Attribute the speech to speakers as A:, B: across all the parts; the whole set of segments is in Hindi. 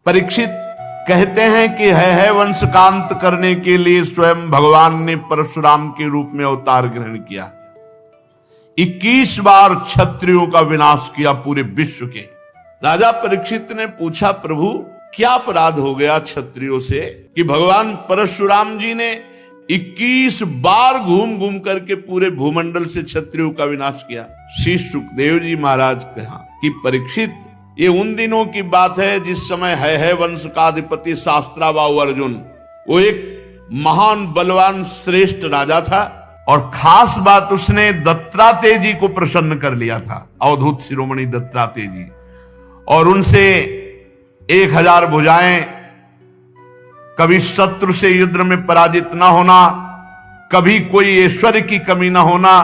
A: परीक्षित कहते हैं कि है वंश का अंत करने के लिए स्वयं भगवान ने परशुराम के रूप में अवतार ग्रहण किया। 21 बार क्षत्रियों का विनाश किया पूरे विश्व के। राजा परीक्षित ने पूछा, प्रभु क्या अपराध हो गया क्षत्रियों से कि भगवान परशुराम जी ने 21 बार घूम घूम करके पूरे भूमंडल से क्षत्रियों का विनाश किया। श्री सुखदेव जी महाराज कहा कि परीक्षित, ये उन दिनों की बात है जिस समय है वंश का अधिपति शास्त्राबाहु अर्जुन, वो एक महान बलवान श्रेष्ठ राजा था और खास बात उसने दत्तात्रेय जी को प्रसन्न कर लिया था, अवधूत शिरोमणि दत्तात्रेय जी, और उनसे 1000 भुजाएं, कभी शत्रु से युद्ध में पराजित ना होना, कभी कोई ऐश्वर्य की कमी ना होना,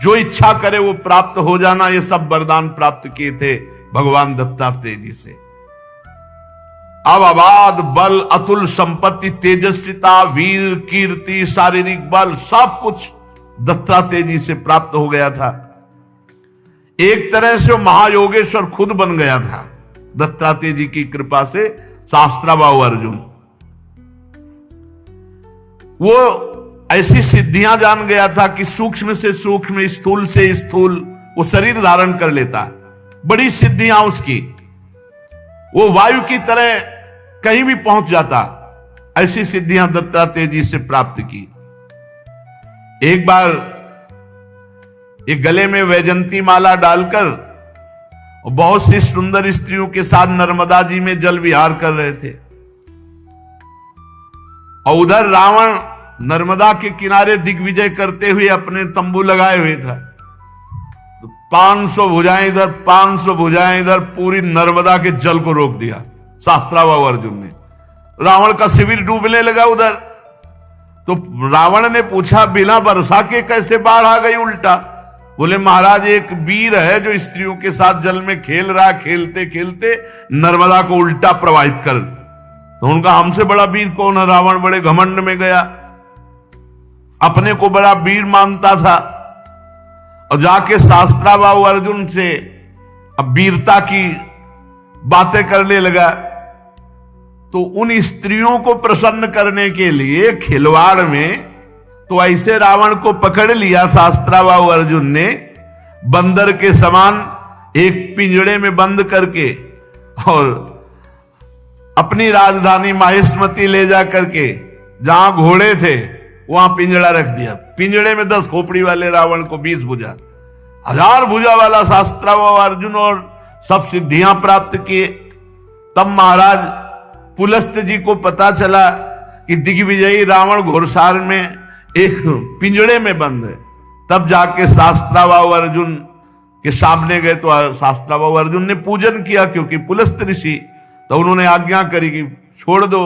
A: जो इच्छा करे वो प्राप्त हो जाना, ये सब वरदान प्राप्त किए थे भगवान दत्तात्रेय जी से। अब अबाध बल, अतुल संपत्ति, तेजस्विता, वीर, कीर्ति, शारीरिक बल, सब कुछ दत्तात्रेय जी से प्राप्त हो गया था। एक तरह से वो महायोगेश्वर खुद बन गया था दत्तात्रेय जी की कृपा से। शास्त्राबाहु अर्जुन वो ऐसी सिद्धियां जान गया था कि सूक्ष्म से सूक्ष्म, स्थूल से स्थूल वो शरीर धारण कर लेता। बड़ी सिद्धियां उसकी, वो वायु की तरह कहीं भी पहुंच जाता। ऐसी सिद्धियां दत्तात्रेय जी से प्राप्त की। एक बार एक गले में वैजंती माला डालकर बहुत सी सुंदर स्त्रियों के साथ नर्मदा जी में जल विहार कर रहे थे और उधर रावण नर्मदा के किनारे दिग्विजय करते हुए अपने तंबू लगाए हुए था। 500 भुजाएं इधर, 500 भुजाएं इधर, पूरी नर्मदा के जल को रोक दिया शास्त्राबाहु अर्जुन ने। रावण का शिविर डूबने लगा उधर। तो रावण ने पूछा, बिना वर्षा के कैसे बाढ़ आ गई उल्टा? बोले, महाराज एक वीर है जो स्त्रियों के साथ जल में खेल रहा, खेलते खेलते नर्मदा को उल्टा प्रवाहित कर। तो उनका हमसे बड़ा वीर कौन है? रावण बड़े घमंड में गया, अपने को बड़ा वीर मानता था और जाके शास्त्राबाहु अर्जुन से अब वीरता की बातें करने लगा। तो उन स्त्रियों को प्रसन्न करने के लिए खिलवाड़ में तो ऐसे रावण को पकड़ लिया शास्त्राबाहु अर्जुन ने, बंदर के समान एक पिंजड़े में बंद करके, और अपनी राजधानी माहिष्मती ले जा करके जहां घोड़े थे वहां पिंजड़ा रख दिया। पिंजड़े में 10 खोपड़ी वाले रावण को 20 भुजा, 1000 भुजा वाला शास्त्राबाहु अर्जुन, और सब सिद्धियां प्राप्त किए। तब महाराज पुलस्त जी को पता चला कि दिग्विजयी रावण घोड़सार में एक पिंजड़े में बंद है। तब जाके शास्त्राबाहु अर्जुन के सामने गए तो शास्त्राबाहु अर्जुन ने पूजन किया, क्योंकि पुलस्त ऋषि, तो उन्होंने आज्ञा करी कि छोड़ दो,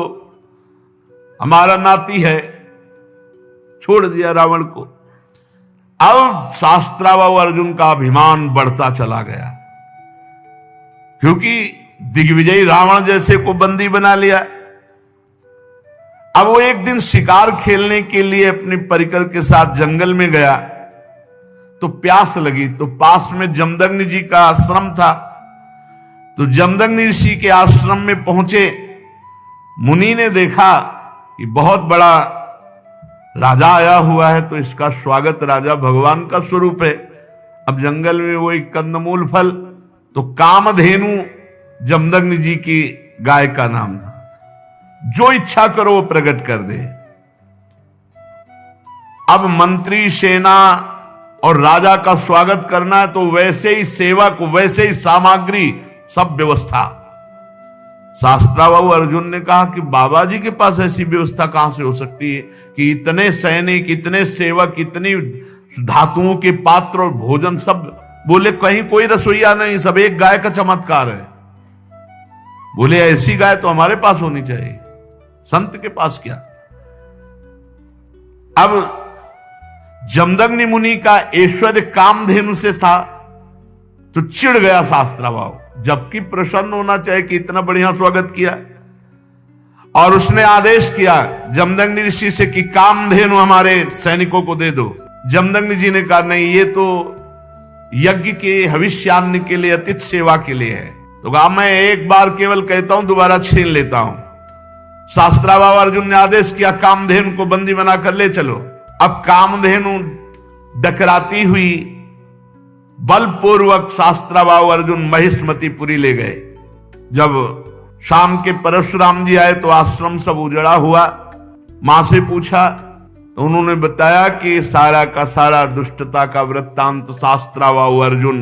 A: हमारा नाती है। छोड़ दिया रावण को। अब शास्त्राबाहु अर्जुन का अभिमान बढ़ता चला गया, क्योंकि दिग्विजयी रावण जैसे को बंदी बना लिया। अब वो एक दिन शिकार खेलने के लिए अपने परिकर के साथ जंगल में गया तो प्यास लगी। तो पास में जमदग्नि जी का आश्रम था। तो जमदग्नि ऋषि के आश्रम में पहुंचे। मुनि ने देखा कि बहुत बड़ा राजा आया हुआ है, तो इसका स्वागत, राजा भगवान का स्वरूप है। अब जंगल में वो एक कंदमूल फल, तो कामधेनु जमदग्नि जी की गाय का नाम था। जो इच्छा करो वो प्रकट कर दे। अब मंत्री, सेना और राजा का स्वागत करना है, तो वैसे ही सेवक, वैसे ही सामग्री, सब व्यवस्था। शास्त्राबाहु अर्जुन ने कहा कि बाबा जी के पास ऐसी व्यवस्था कहां से हो सकती है कि इतने सैनिक, इतने सेवक, इतनी धातुओं के पात्र और भोजन सब? बोले, कहीं कोई रसोईया नहीं, सब एक गाय का चमत्कार है। बोले, ऐसी गाय तो हमारे पास होनी चाहिए, संत के पास क्या? अब जमदग्नि मुनि का ऐश्वर्य कामधेनु से था, तो चिढ़ गया शास्त्राबाहु, जबकि प्रसन्न होना चाहिए कि इतना बढ़िया स्वागत किया। और उसने आदेश किया जमदग्नि ऋषि से कि कामधेनु हमारे सैनिकों को दे दो। जमदग्नि जी ने कहा, नहीं, ये तो यज्ञ के हविष्यान्न के लिए, अतिथि सेवा के लिए है। तो कहा मैं एक बार केवल कहता हूं, दोबारा छीन लेता हूं। शास्त्राभाव अर्जुन ने आदेश किया, कामधेनु को बंदी बनाकर ले चलो। अब कामधेनु डकराती हुई बलपूर्वक शास्त्राभाव अर्जुन महिष्मतीपुरी ले गए। जब शाम के परशुराम जी आए तो आश्रम सब उजड़ा हुआ। मां से पूछा तो उन्होंने बताया कि सारा का सारा दुष्टता का वृत्तांत शास्त्राभाव अर्जुन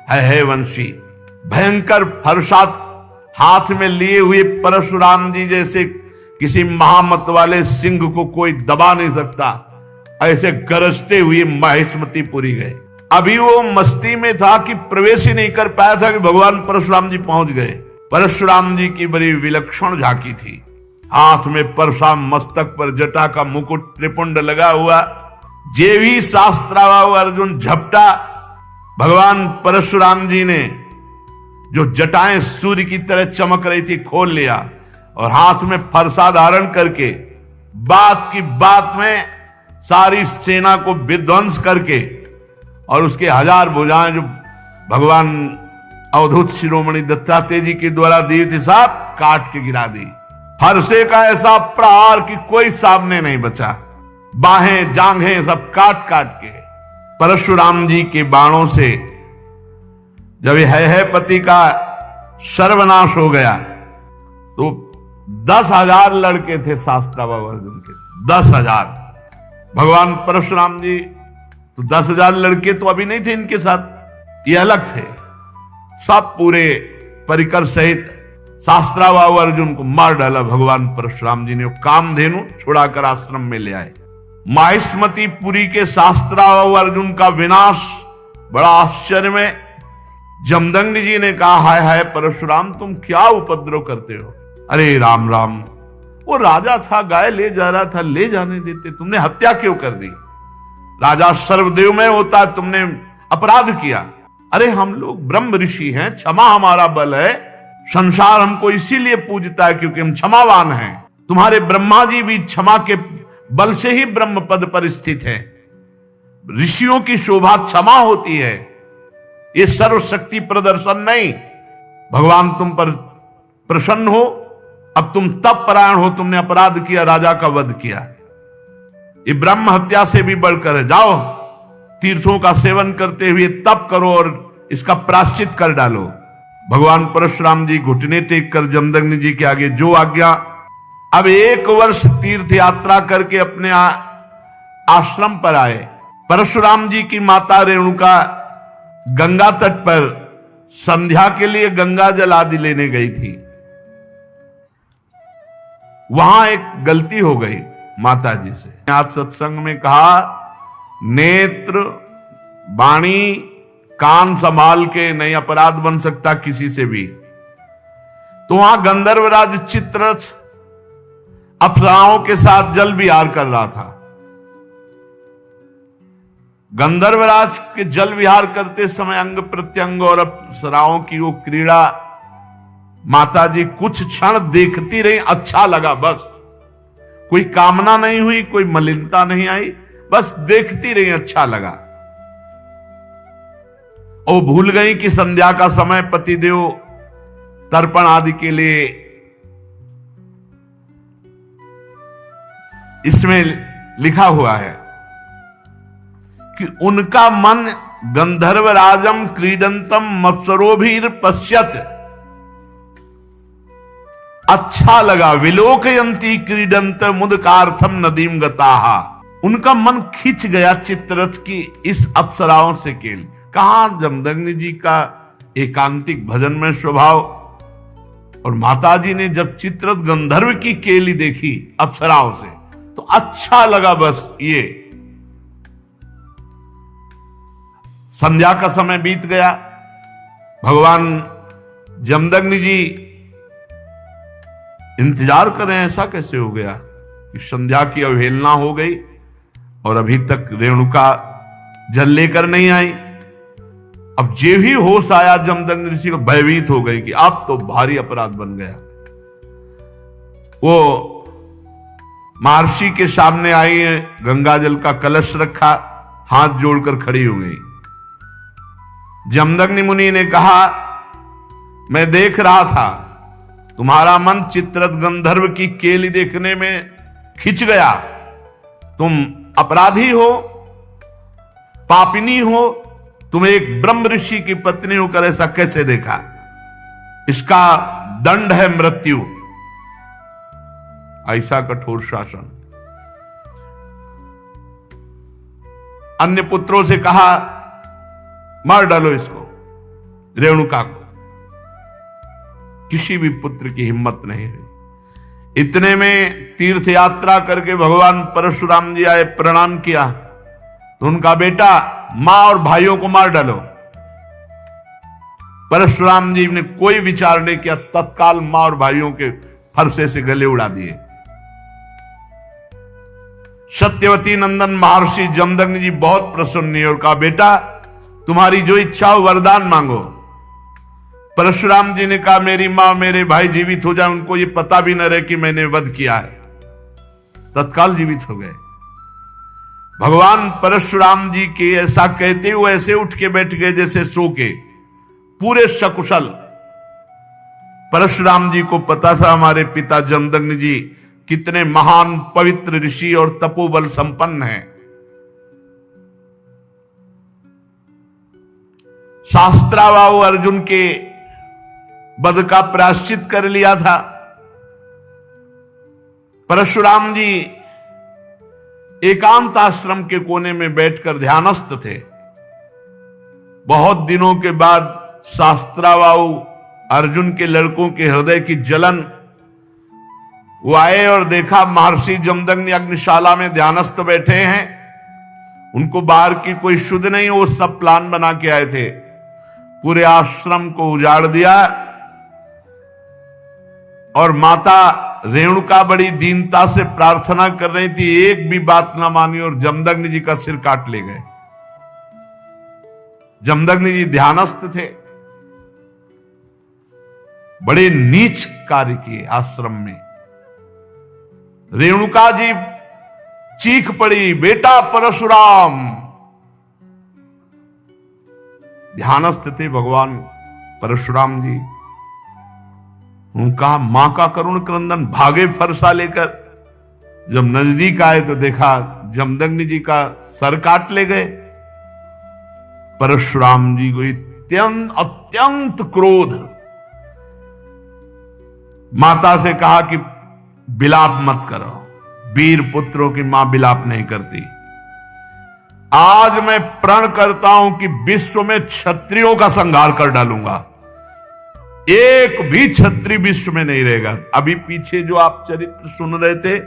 A: है वंशी। भयंकर फरसात हाथ में लिए हुए परशुराम जी जैसे किसी महामत वाले सिंह को कोई दबा नहीं सकता, ऐसे गरजते हुए महिष्मतीपुरी गए। अभी वो मस्ती में था कि प्रवेश ही नहीं कर पाया था कि भगवान परशुराम जी पहुंच गए। परशुराम जी की बड़ी विलक्षण झांकी थी। हाथ में परशुराम, मस्तक पर जटा का मुकुट, त्रिपुंड लगा हुआ। जे भी शास्त्राभाव अर्जुन झपटा, भगवान परशुराम जी ने जो जटाएं सूर्य की तरह चमक रही थी खोल लिया और हाथ में फरसा धारण करके बात की बात में सारी सेना को विध्वंस करके और उसके 1000 भुजाएं जो भगवान अवधूत शिरोमणि दत्तात्रेय जी के द्वारा दी थी, सब काट के गिरा दी। फरसे का ऐसा प्रहार कि कोई सामने नहीं बचा। बाहें जांघें सब काट काट के। परशुराम जी के बाणों से जब है पति का सर्वनाश हो गया तो 10,000 लड़के थे शास्त्राभाव अर्जुन के, 10,000। भगवान परशुराम जी तो 10,000 लड़के तो अभी नहीं थे इनके साथ, ये अलग थे। सब पूरे परिकर सहित शास्त्राभाव अर्जुन को मार डाला भगवान परशुराम जी ने। कामधेनु छुड़ाकर आश्रम में ले आए। महिष्मतीपुरी के शास्त्राभाव अर्जुन का विनाश बड़ा आश्चर्य में। जमदग्नि जी ने कहा, हाय हाय परशुराम, तुम क्या उपद्रव करते हो? अरे राम राम, वो राजा था, गाय ले जा रहा था, ले जाने देते, तुमने हत्या क्यों कर दी? राजा सर्वदेव में होता, तुमने अपराध किया। अरे हम लोग ब्रह्म ऋषि हैं, क्षमा हमारा बल है, संसार हमको इसीलिए पूजता है क्योंकि हम क्षमावान हैं। तुम्हारे ब्रह्मा जी भी क्षमा के बल से ही ब्रह्म पद पर स्थित है। ऋषियों की शोभा क्षमा होती है, ये सर्वशक्ति प्रदर्शन नहीं। भगवान तुम पर प्रसन्न हो, अब तुम तप परायण हो, तुमने अपराध किया, राजा का वध किया, ये ब्रह्म हत्या से भी बढ़कर है। जाओ तीर्थों का सेवन करते हुए तप करो और इसका प्रायश्चित कर डालो। भगवान परशुराम जी घुटने टेक कर जमदग्नि जी के आगे जो आज्ञा। अब 1 वर्ष तीर्थ यात्रा करके अपने आश्रम पर आए। परशुराम जी की माता रेणुका गंगा तट पर संध्या के लिए गंगा जल आदि लेने गई थी। वहां एक गलती हो गई माता जी से। आज सत्संग में कहा, नेत्र वाणी कान संभाल के नहीं अपराध बन सकता किसी से भी। तो वहां गंधर्वराज चित्ररथ अप्सराओं के साथ जल विहार कर रहा था। गंधर्वराज के जल विहार करते समय अंग प्रत्यंग और अप्सराओं की वो क्रीड़ा माता जी कुछ क्षण देखती रही। अच्छा लगा, बस कोई कामना नहीं हुई, कोई मलिनता नहीं आई, बस देखती रही, अच्छा लगा। और भूल गई कि संध्या का समय पतिदेव तर्पण आदि के लिए इसमें लिखा हुआ है कि उनका मन गंधर्वराजम क्रीडंतम मत्सरोभीर पश्यत, अच्छा लगा। विलोकयंती क्रीडंत मुदकार्थम नदीम गताहा, उनका मन खिंच गया चित्ररथ की इस अप्सराओं से केल। कहा जमदग्नि जी का एकांतिक भजन में स्वभाव, और माताजी ने जब चित्ररथ गंधर्व की केली देखी अप्सराओं से तो अच्छा लगा। बस ये संध्या का समय बीत गया। भगवान जमदग्नि जी इंतजार करें, ऐसा कैसे हो गया कि संध्या की अवहेलना हो गई और अभी तक रेणुका जल लेकर नहीं आई। अब जे ही होश आया जमदग्नि ऋषि को, भयभीत हो गई कि अब तो भारी अपराध बन गया। वो महर्षि के सामने आई है, गंगा जल का कलश रखा, हाथ जोड़कर खड़ी हो गई। जमदग्नि मुनि ने कहा मैं देख रहा था, तुम्हारा मन चित्ररथ गंधर्व की केली देखने में खिंच गया। तुम अपराधी हो, पापिनी हो, तुम एक ब्रह्म ऋषि की पत्नी होकर ऐसा कैसे देखा? इसका दंड है मृत्यु। ऐसा कठोर शासन। अन्य पुत्रों से कहा, मार डालो इसको, रेणुका को। किसी भी पुत्र की हिम्मत नहीं हुई। इतने में तीर्थ यात्रा करके भगवान परशुराम जी आए, प्रणाम किया तो उनका बेटा, मां और भाइयों को मार डालो। परशुराम जी ने कोई विचार नहीं किया, तत्काल मां और भाइयों के फरसे से गले उड़ा दिए। सत्यवती नंदन महर्षि जमदग्नि जी बहुत प्रसन्न हुए और कहा, बेटा तुम्हारी जो इच्छा हो वरदान मांगो। परशुराम जी ने कहा, मेरी मां मेरे भाई जीवित हो जाए, उनको ये पता भी न रहे कि मैंने वध किया है। तत्काल जीवित हो गए। भगवान परशुराम जी के ऐसा कहते हुए ऐसे उठ के बैठ गए जैसे सो के, पूरे सकुशल। परशुराम जी को पता था हमारे पिता जमदग्नि जी कितने महान पवित्र ऋषि और तपोबल संपन्न हैं। शास्त्राबाहु अर्जुन के वध का प्रायश्चित कर लिया था। परशुराम जी एकांत आश्रम के कोने में बैठकर ध्यानस्थ थे। बहुत दिनों के बाद शास्त्राबाहु अर्जुन के लड़कों के हृदय की जलन, वो आए और देखा महर्षि जमदग्नि अग्निशाला में ध्यानस्थ बैठे हैं। उनको बाहर की कोई शुद्ध नहीं, वो सब प्लान बना के आए थे। पूरे आश्रम को उजाड़ दिया और माता रेणुका बड़ी दीनता से प्रार्थना कर रही थी, एक भी बात ना मानी और जमदग्नि जी का सिर काट ले गए। जमदग्नि जी ध्यानस्थ थे। बड़े नीच कार्य किए आश्रम में। रेणुका जी चीख पड़ी, बेटा परशुराम। ध्यानस्थ थे भगवान परशुराम जी। उनका मां का करुण क्रंदन, भागे फरसा लेकर। जब नजदीक आए तो देखा जमदग्नि जी का सर काट ले गए। परशुराम जी को अत्यंत क्रोध। माता से कहा कि बिलाप मत करो, वीर पुत्रों की मां बिलाप नहीं करती। आज मैं प्रण करता हूं कि विश्व में क्षत्रियों का संहार कर डालूंगा, एक भी क्षत्रिय विश्व में नहीं रहेगा। अभी पीछे जो आप चरित्र सुन रहे थे,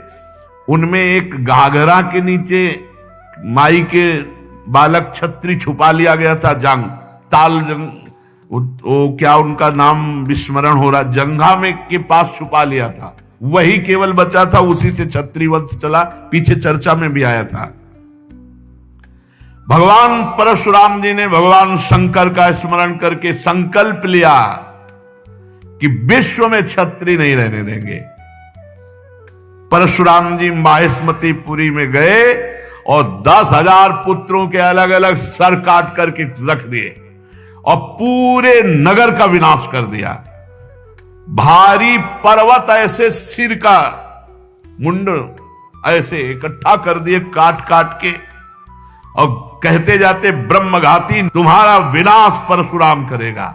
A: उनमें एक घाघरा के नीचे माई के बालक क्षत्रिय छुपा लिया गया था। वो क्या उनका नाम विस्मरण हो रहा, जंघा में के पास छुपा लिया था, वही केवल बचा था। उसी से क्षत्रिय वंश चला, पीछे चर्चा में भी आया था। भगवान परशुराम जी ने भगवान शंकर का स्मरण करके संकल्प लिया कि विश्व में क्षत्रिय नहीं रहने देंगे। परशुराम जी माहेश्मतीपुरी में गए और 10,000 पुत्रों के अलग अलग सर काट करके रख दिए और पूरे नगर का विनाश कर दिया। भारी पर्वत ऐसे सिर का मुंड ऐसे इकट्ठा कर दिए काट काट के, और कहते जाते ब्रह्मघाती तुम्हारा विनाश परशुराम करेगा।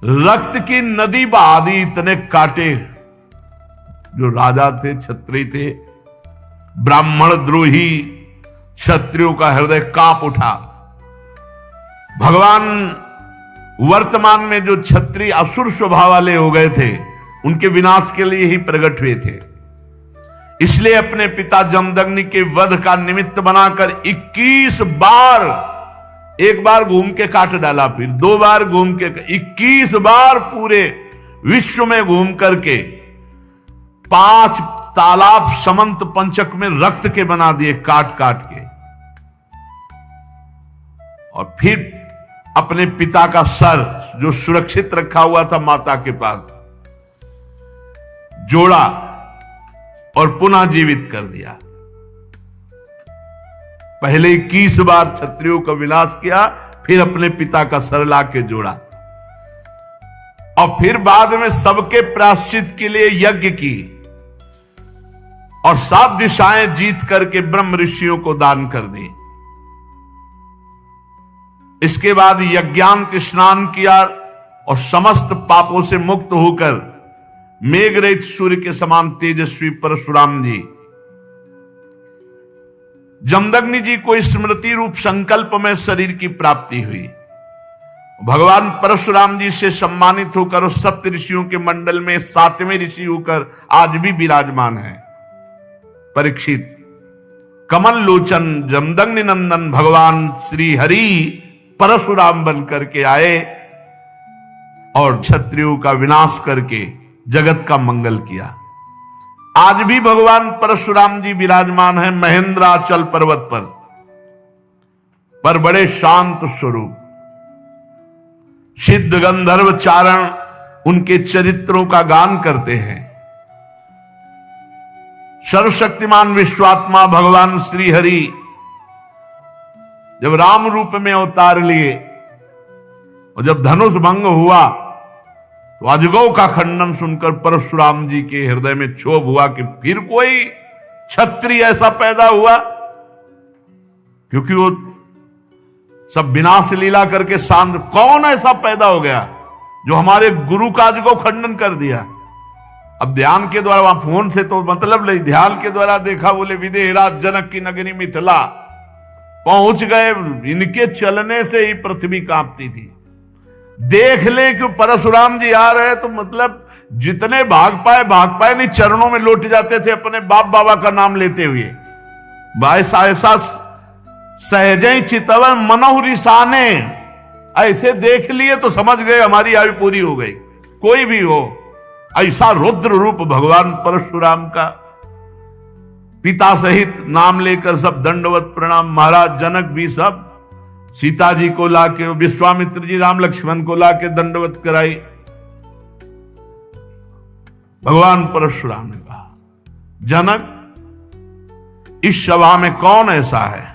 A: रक्त की नदी बहा दी, इतने काटे। जो राजा थे, क्षत्रिय थे, ब्राह्मण द्रोही क्षत्रियों का हृदय कांप उठा। भगवान वर्तमान में जो क्षत्रिय असुर स्वभाव वाले हो गए थे, उनके विनाश के लिए ही प्रकट हुए थे। इसलिए अपने पिता जमदग्नि के वध का निमित्त बनाकर 21 बार, एक बार घूम के काट डाला, फिर 2 बार घूम के, 21 बार पूरे विश्व में घूम करके 5 तालाब समंत पंचक में रक्त के बना दिए काट काट के। और फिर अपने पिता का सर जो सुरक्षित रखा हुआ था माता के पास, जोड़ा और पुनः जीवित कर दिया। पहले 21 बार क्षत्रियों का विनाश किया, फिर अपने पिता का सर ला के जोड़ा। और फिर बाद में सबके प्रायश्चित के लिए यज्ञ की और 7 दिशाएं जीत करके ब्रह्म ऋषियों को दान कर दी। इसके बाद यज्ञांत स्नान किया और समस्त पापों से मुक्त होकर मेघ रहित सूर्य के समान तेजस्वी परशुराम जी जमदग्नि जी को स्मृति रूप संकल्प में शरीर की प्राप्ति हुई। भगवान परशुराम जी से सम्मानित होकर उस सप्त ऋषियों के मंडल में 7वें ऋषि होकर आज भी विराजमान है। परीक्षित कमल लोचन जमदग्नि नंदन भगवान श्री हरि परशुराम बन करके आए और क्षत्रियों का विनाश करके जगत का मंगल किया। आज भी भगवान परशुराम जी विराजमान है महेंद्राचल पर्वत पर बड़े शांत स्वरूप। सिद्ध गंधर्व चारण उनके चरित्रों का गान करते हैं। सर्वशक्तिमान विश्वात्मा भगवान श्री हरि जब राम रूप में अवतार लिए और जब धनुष भंग हुआ तो अजगौ का खंडन सुनकर परशुराम जी के हृदय में क्षोभ हुआ कि फिर कोई क्षत्रिय ऐसा पैदा हुआ, क्योंकि वो सब विनाश लीला करके शांत। कौन ऐसा पैदा हो गया जो हमारे गुरु का अजगौ खंडन कर दिया। अब ध्यान के द्वारा, वहां फोन से तो मतलब नहीं, ध्यान के द्वारा देखा, बोले विदेहराज जनक की नगरी मिथिला पहुंच गए। इनके चलने से ही पृथ्वी कांपती थी। देख ले कि परशुराम जी आ रहे तो मतलब जितने भाग पाए नहीं, चरणों में लौट जाते थे अपने बाप बाबा का नाम लेते हुए। ऐसा सहजे चितवन मनोह रिसाने, ऐसे देख लिए तो समझ गए हमारी आयु पूरी हो गई। कोई भी हो, ऐसा रुद्र रूप भगवान परशुराम का। पिता सहित नाम लेकर सब दंडवत प्रणाम। महाराज जनक भी सब सीता जी को लाके, विश्वामित्र जी राम लक्ष्मण को लाके दंडवत कराई। भगवान परशुराम ने कहा, जनक इस सभा में कौन ऐसा है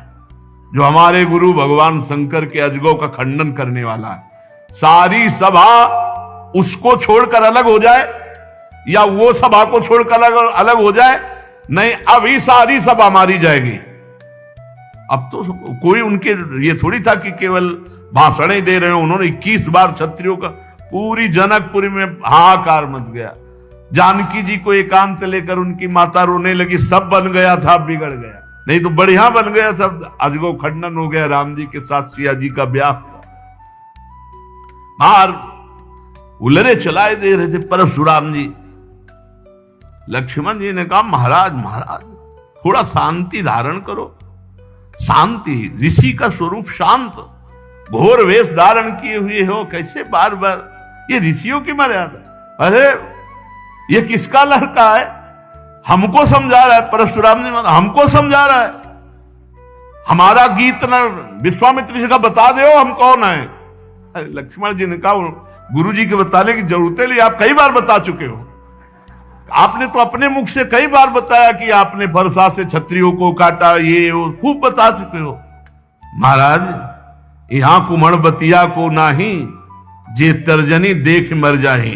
A: जो हमारे गुरु भगवान शंकर के अजगौ का खंडन करने वाला है। सारी सभा उसको छोड़कर अलग हो जाए या वो सभा को छोड़कर अलग हो जाए, नहीं अभी सारी सभा मारी जाएगी। अब तो कोई उनके ये थोड़ी था कि केवल भाषण ही दे रहे हो। उन्होंने 21 बार क्षत्रियों का, पूरी जनकपुरी में हाहाकार मच गया। जानकी जी को एकांत लेकर उनकी माता रोने लगी, सब बन गया था बिगड़ गया, नहीं तो बढ़िया बन गया था। अजगौ खंडन हो गया, राम जी के साथ सिया जी का ब्याह हुआ। बाहर उलरे चलाए दे रहे थे परशुराम जी। लक्ष्मण जी ने कहा, महाराज थोड़ा शांति धारण करो। शांति, ऋषि का स्वरूप शांत, घोर वेश धारण किए हुए हो, कैसे बार बार ये ऋषियों की मर्यादा। अरे ये किसका लड़का है, हमको समझा रहा है। परशुराम जी हमको समझा रहा है, हमारा गीत न विश्वामित्र जी का बता दो हम कौन है। अरे लक्ष्मण जी ने कहा, गुरु जी के बताने की जरूरत नहीं, आप कई बार बता चुके हो। आपने तो अपने मुख से कई बार बताया कि आपने फरसा से क्षत्रियों को काटा, ये वो खूब बता चुके हो। महाराज यहां कुमण बतिया को नाही, जे तर्जनी देख मर जाए।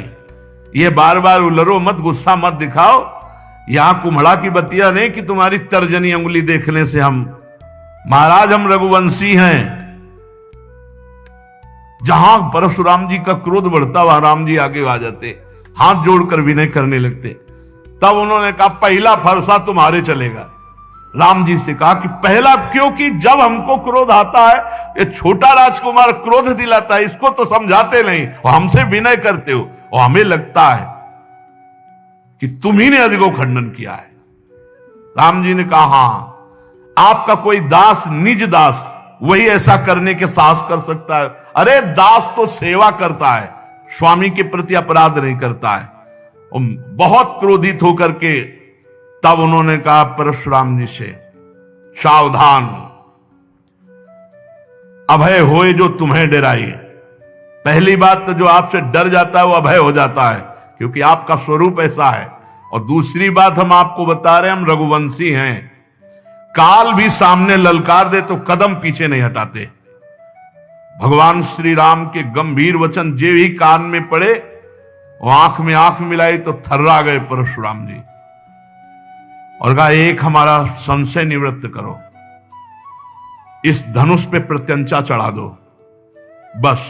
A: ये बार बार उलरो मत, गुस्सा मत दिखाओ। यहां कुम्हड़ा की बतिया नहीं कि तुम्हारी तर्जनी उंगली देखने से हम, महाराज हम रघुवंशी हैं। जहां परशुराम जी का क्रोध बढ़ता वहां राम जी आगे आ जाते, हाथ जोड़कर विनय करने लगते। तब उन्होंने कहा, पहला फरसा तुम्हारे चलेगा। राम जी से कहा कि पहला, क्योंकि जब हमको क्रोध आता है, ये छोटा राजकुमार क्रोध दिलाता है, इसको तो समझाते नहीं और हमसे विनय करते हो, और हमें लगता है कि तुम ही ने अजगौ खंडन किया है। राम जी ने कहा, हां आपका कोई दास, निज दास, वही ऐसा करने के साहस कर सकता है। अरे दास तो सेवा करता है, स्वामी के प्रति अपराध नहीं करता है। बहुत क्रोधित होकर के तब उन्होंने कहा परशुराम जी से, सावधान, अभय होए जो तुम्हें डराए। पहली बात तो जो आपसे डर जाता है वो अभय हो जाता है, क्योंकि आपका स्वरूप ऐसा है। और दूसरी बात हम आपको बता रहे हैं, हम रघुवंशी हैं। काल भी सामने ललकार दे तो कदम पीछे नहीं हटाते। भगवान श्री राम के गंभीर वचन जे ही कान में पड़े वो आंख में आंख मिलाई तो थर्रा गए परशुराम जी और कहा, एक हमारा संशय निवृत्त करो, इस धनुष पे प्रत्यंचा चढ़ा दो, बस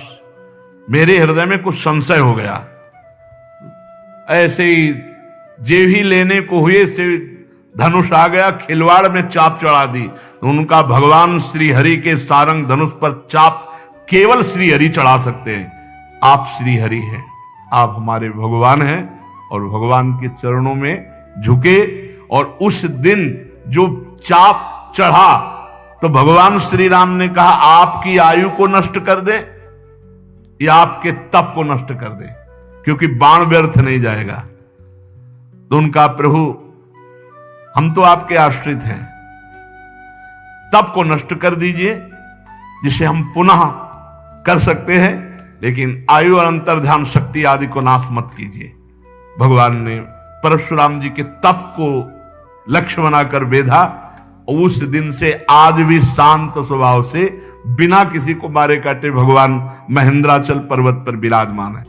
A: मेरे हृदय में कुछ संशय हो गया। ऐसे ही जेवी लेने को हुए से धनुष आ गया, खिलवाड़ में चाप चढ़ा दी। तो उनका भगवान श्री हरि के सारंग धनुष पर चाप केवल श्री हरि चढ़ा सकते हैं। आप श्री हरि हैं, आप हमारे भगवान हैं और भगवान के चरणों में झुके। और उस दिन जो चाप चढ़ा तो भगवान श्री राम ने कहा, आपकी आयु को नष्ट कर दे या आपके तप को नष्ट कर दे, क्योंकि बाण व्यर्थ नहीं जाएगा। तो उनका, प्रभु हम तो आपके आश्रित हैं, तप को नष्ट कर दीजिए जिसे हम पुनः कर सकते हैं, लेकिन आयु और अंतर्ध्यान शक्ति आदि को नाश मत कीजिए। भगवान ने परशुराम जी के तप को लक्ष्य बनाकर बेधा। उस दिन से आज भी शांत स्वभाव से बिना किसी को मारे काटे भगवान महेंद्राचल पर्वत पर विराजमान है।